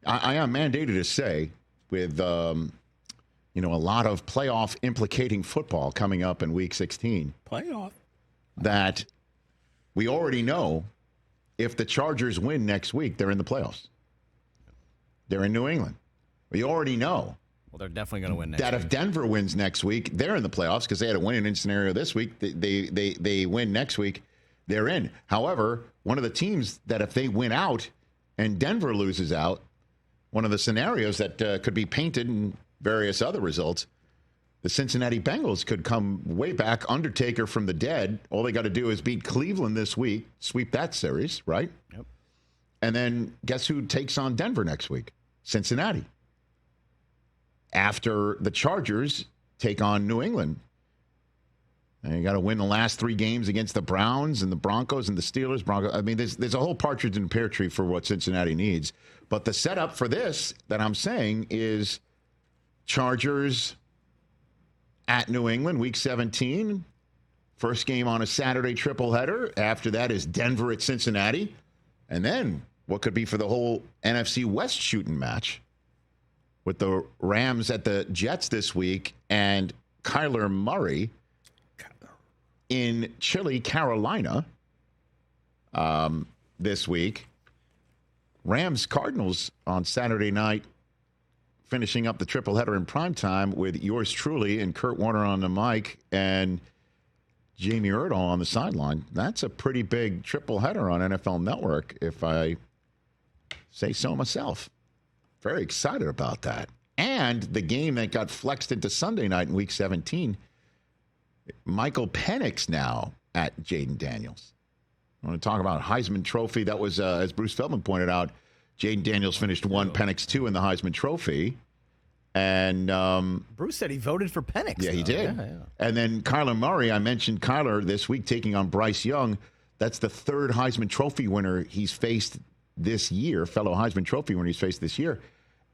I am mandated to say with, a lot of playoff implicating football coming up in Week 16. Playoff? That we already know if the Chargers win next week, they're in the playoffs. They're in New England. We already know. Well, they're definitely going to win next week. That if Denver wins next week, they're in the playoffs because they had a win-in scenario this week. They win next week, they're in. However, one of the teams that if they win out and Denver loses out, one of the scenarios that could be painted in various other results, the Cincinnati Bengals could come way back, Undertaker from the dead. All they got to do is beat Cleveland this week, sweep that series, right? Yep. And then guess who takes on Denver next week? Cincinnati. After the Chargers take on New England. And you got to win the last 3 games against the Browns and the Broncos and the Steelers. I mean, there's a whole partridge in a pear tree for what Cincinnati needs. But the setup for this that I'm saying is Chargers at New England, Week 17. First game on a Saturday triple-header. After that is Denver at Cincinnati. And then what could be for the whole NFC West shooting match with the Rams at the Jets this week and Kyler Murray in Chile, Carolina this week. Rams-Cardinals on Saturday night, finishing up the triple-header in primetime with yours truly and Kurt Warner on the mic and Jamie Erdahl on the sideline. That's a pretty big triple-header on NFL Network, if I say so myself. Very excited about that. And the game that got flexed into Sunday night in Week 17, Michael Penix now at Jaden Daniels. I want to talk about Heisman Trophy. That was, as Bruce Feldman pointed out, Jaden Daniels finished 1, Penix 2 in the Heisman Trophy. And Bruce said he voted for Penix. Yeah, he did. Yeah. And then Kyler Murray, I mentioned Kyler this week taking on Bryce Young. That's the 3rd Heisman Trophy winner he's faced this year, fellow Heisman Trophy winner he's faced this year.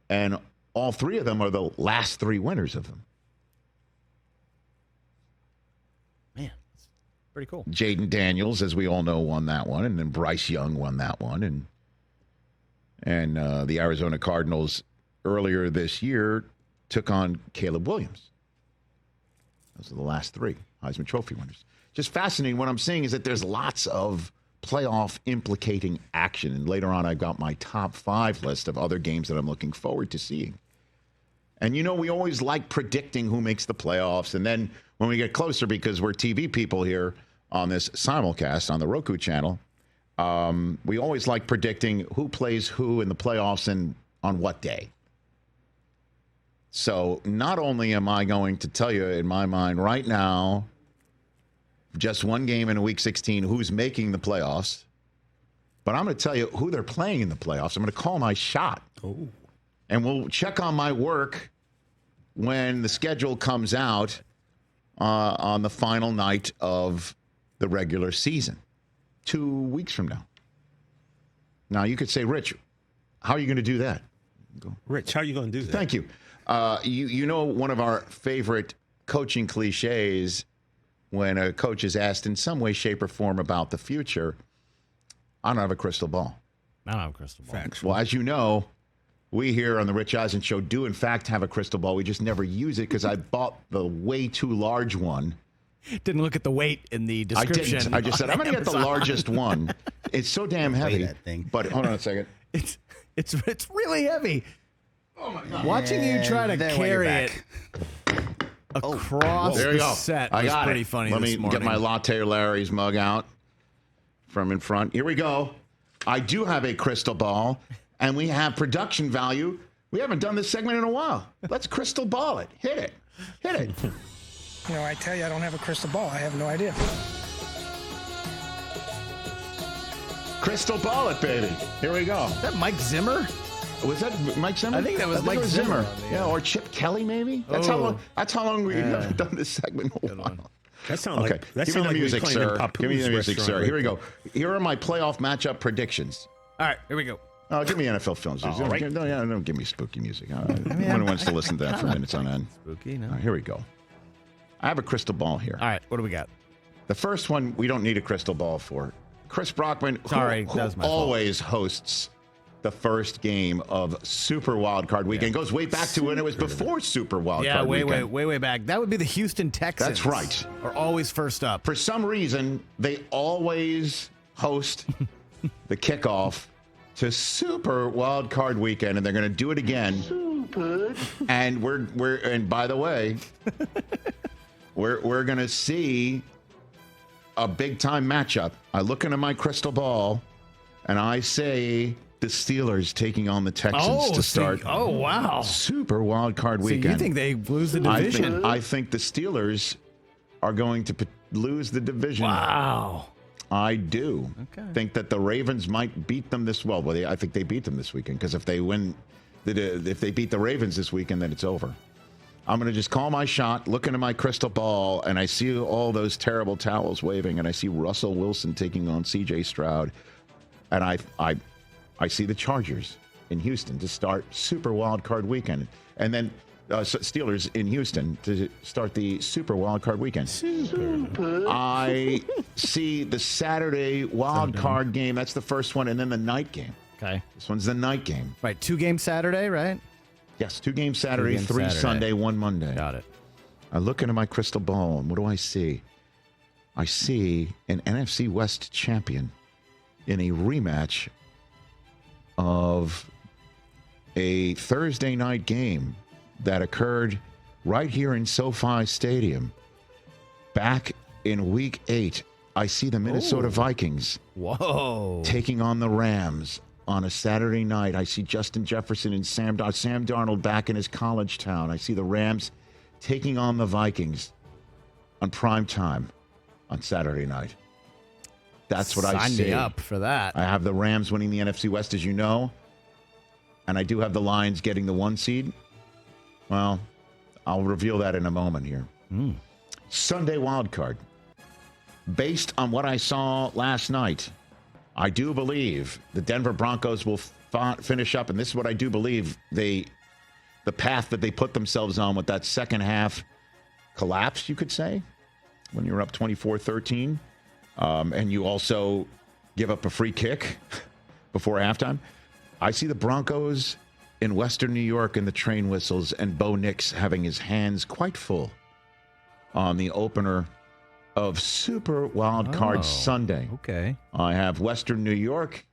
And all 3 of them are the last 3 winners of them. Man, that's pretty cool. Jaden Daniels, as we all know, won that one. And then Bryce Young won that one. And the Arizona Cardinals earlier this year took on Caleb Williams. Those are the last 3 Heisman Trophy winners. Just fascinating. What I'm saying is that there's lots of playoff implicating action. And later on, I've got my top 5 list of other games that I'm looking forward to seeing. And, we always like predicting who makes the playoffs. And then when we get closer, because we're TV people here on this simulcast on the Roku channel, we always like predicting who plays who in the playoffs and on what day. So not only am I going to tell you in my mind right now, just one game in a Week 16, who's making the playoffs, but I'm going to tell you who they're playing in the playoffs. I'm going to call my shot. Oh. And we'll check on my work when the schedule comes out on the final night of the regular season, 2 weeks from now. Now, you could say, Rich, how are you going to do that? Rich, how are you going to do that? Thank you. One of our favorite coaching cliches when a coach is asked in some way, shape, or form about the future, I don't have a crystal ball. I don't have a crystal ball. Factual. Well, as you know, we here on the Rich Eisen Show do, in fact, have a crystal ball. We just never use it because I bought the way too large one. Didn't look at the weight in the description. I didn't. I just said, I'm going to get the largest one. It's so damn heavy. That thing. But hold on a second. It's really heavy. Oh, my God. Watching you try to carry it across There you the go. set I was got pretty it. funny Let this me morning. get my Latte Larry's mug out from in front. Here we go. I do have a crystal ball, and we have production value. We haven't done this segment in a while. Let's crystal ball it. Hit it. Hit it. I tell you, I don't have a crystal ball. I have no idea. Crystal ball it, baby. Here we go. Is that Mike Zimmer? Was that Mike Zimmer? I think that was Mike it Zimmer. Yeah, or Chip Kelly, maybe. That's how long we haven't done this segment in a while. That sounds Okay, like that give me sounds the like music, we playing in sir. Papoose Give me the music, restaurant sir. Here right we go. there. Here are my playoff matchup predictions. All right, here we go. Oh, give me NFL films. right. Don't give me spooky music. Nobody wants to listen to that for minutes on end. Spooky, no? All right, here we go. I have a crystal ball here. All right, what do we got? The first one, we don't need a crystal ball for. Chris Brockman, Sorry, who that was my fault. always hosts the first game of Super Wild Card Weekend. Goes way back to when it was before Super Wild Card Weekend. way back. That would be the Houston Texans. That's right. Are always first up. For some reason, they always host the kickoff to Super Wild Card Weekend, and they're going to do it again. Super. And and by the way, we're going to see a big time matchup. I look into my crystal ball, and I say the Steelers taking on the Texans to start. Oh, wow. Super Wild Card Weekend. So you think they lose the division? I think the Steelers are going to lose the division. Wow. I do. Okay. Think that the Ravens might beat them this well. Well, I think they beat them this weekend, because if they beat the Ravens this weekend, then it's over. I'm going to just call my shot, look into my crystal ball, and I see all those terrible towels waving, and I see Russell Wilson taking on C.J. Stroud, and I see the Chargers in Houston to start Super Wild Card Weekend, and then Steelers in Houston to start the Super Wild Card Weekend. Super. I see the Saturday Wild Card game. That's the first one, and then the night game. Okay. This one's the night game. Right, 2 games Saturday, right? Yes, 2 games Saturday, 2 games 3 Saturday. Sunday, 1 Monday. Got it. I look into my crystal ball, and what do I see? I see an NFC West champion in a rematch of a Thursday night game that occurred right here in SoFi Stadium back in Week 8. I see the Minnesota Vikings taking on the Rams on a Saturday night. I see Justin Jefferson and Sam Darnold back in his college town. I see the Rams taking on the Vikings on prime time on Saturday night. That's what I see. Sign me up for that. I have the Rams winning the NFC West, as you know, and I do have the Lions getting the 1 seed. Well, I'll reveal that in a moment here. Sunday wild card. Based on what I saw last night, I do believe the Denver Broncos will finish up, and this is what I do believe, the path that they put themselves on with that second half collapse, you could say, when you're up 24-13, and you also give up a free kick before halftime. I see the Broncos in Western New York and the train whistles, and Bo Nix having his hands quite full on the opener of Super Wild Card Sunday. Okay. I have Western New York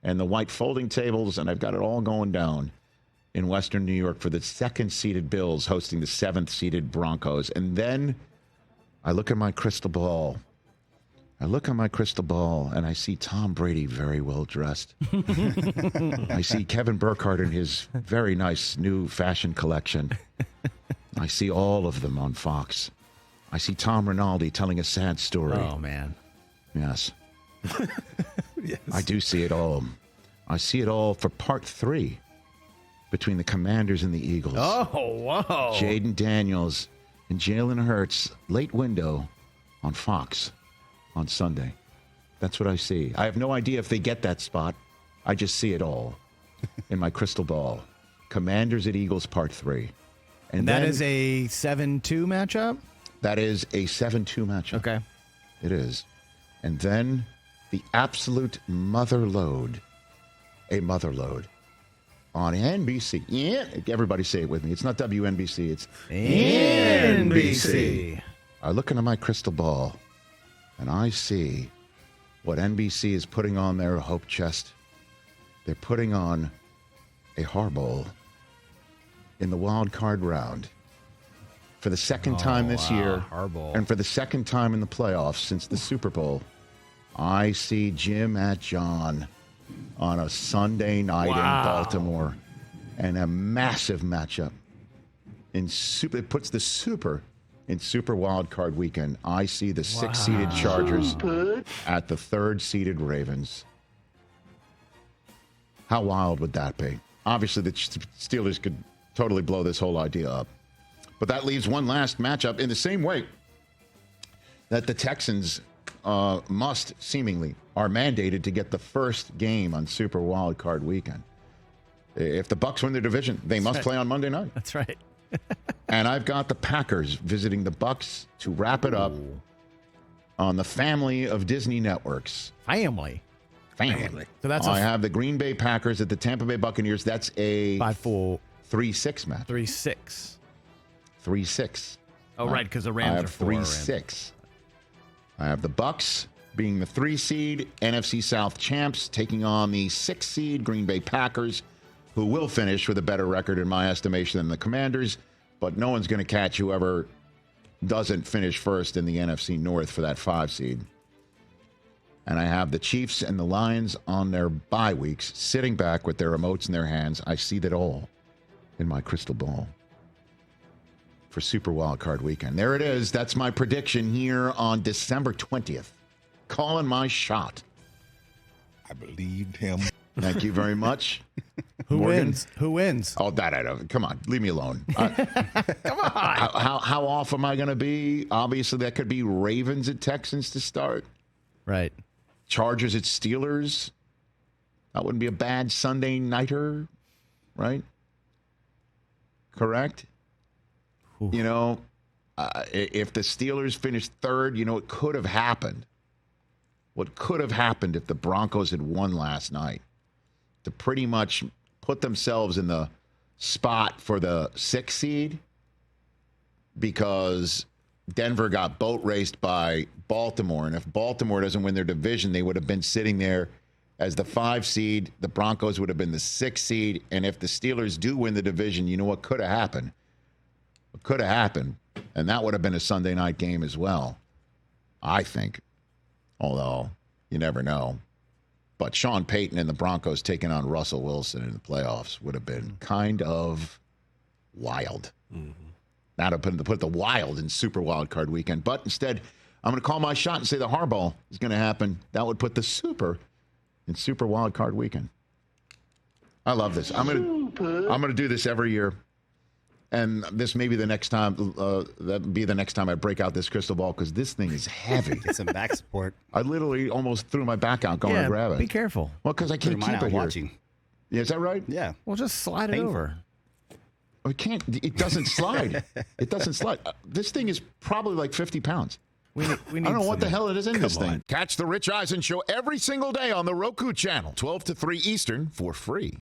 and the white folding tables, and I've got it all going down in Western New York for the 2nd-seeded Bills hosting the 7th-seeded Broncos. And then I look at my crystal ball. And I see Tom Brady very well dressed. I see Kevin Burkhardt in his very nice new fashion collection. I see all of them on Fox. I see Tom Rinaldi telling a sad story. Oh, man. Yes. I do see it all. I see it all for part 3 between the Commanders and the Eagles. Oh, wow. Jaden Daniels and Jalen Hurts, late window on Fox on Sunday. That's what I see. I have no idea if they get that spot. I just see it all in my crystal ball. Commanders at Eagles, part 3. And that is a 7-2 matchup? That is a 7-2 matchup. Okay. It is. And then the absolute mother load on NBC. Yeah, everybody say it with me. It's not WNBC. It's NBC. I look into my crystal ball, and I see what NBC is putting on their hope chest. They're putting on a Harbowl in the wild card round. For the second time this year, Harbaugh. and for the second time in the playoffs since the Super Bowl, I see Jim at John on a Sunday night in Baltimore, and a massive matchup. It puts the Super in Super Wild Card Weekend. I see the 6th-seeded Chargers at the 3rd-seeded Ravens. How wild would that be? Obviously, the Steelers could totally blow this whole idea up. But that leaves one last matchup in the same way that the Texans are mandated to get the first game on Super Wild Card Weekend. If the Bucs win their division, they must play on Monday night. That's right. And I've got the Packers visiting the Bucs to wrap it up on the family of Disney networks. Family. Family. So that's I have the Green Bay Packers at the Tampa Bay Buccaneers. That's a 5-4, 3-6 match. 3-6. 3-6. Oh, right, because the Rams I have are 4. 3-6. I have the Bucks being the 3 seed, NFC South champs, taking on the 6 seed Green Bay Packers, who will finish with a better record in my estimation than the Commanders, but no one's going to catch whoever doesn't finish first in the NFC North for that 5 seed. And I have the Chiefs and the Lions on their bye weeks, sitting back with their remotes in their hands. I see that all in my crystal ball for Super Wildcard Weekend. There it is. That's my prediction here on December 20th. Calling my shot. I believed him. Thank you very much. Who Morgan? wins? Who wins? Oh, that I don't. Come on, leave me alone. Come on. How off am I going to be? Obviously, that could be Ravens at Texans to start. Right. Chargers at Steelers. That wouldn't be a bad Sunday nighter, right? Correct? Ooh. You know, if the Steelers finished third, it could have happened. What could have happened if the Broncos had won last night to pretty much put themselves in the spot for the 6th seed, because Denver got boat raced by Baltimore. And if Baltimore doesn't win their division, they would have been sitting there as the 5 seed. The Broncos would have been the 6th seed. And if the Steelers do win the division, you know what could have happened? What could have happened? And that would have been a Sunday night game as well, I think. Although, you never know. But Sean Payton and the Broncos taking on Russell Wilson in the playoffs would have been kind of wild. Mm-hmm. That would put the wild in Super Wildcard Weekend. But instead, I'm going to call my shot and say the hardball is going to happen. That would put the super in Super Wildcard Weekend. I love this. I'm going to do this every year. And this may be the next time, that'd be the next time I break out this crystal ball, because this thing is heavy. Get some back support. I literally almost threw my back out going to grab it. Be careful. Well, because I can't keep it here. Watching. Yeah, is that right? Yeah. Well, just slide it over. Oh, it can't. It doesn't slide. It doesn't slide. This thing is probably like 50 pounds. We need I don't know what the hell it is in this thing. on. Catch the Rich Eisen Show every single day on the Roku Channel, 12 to 3 Eastern, for free.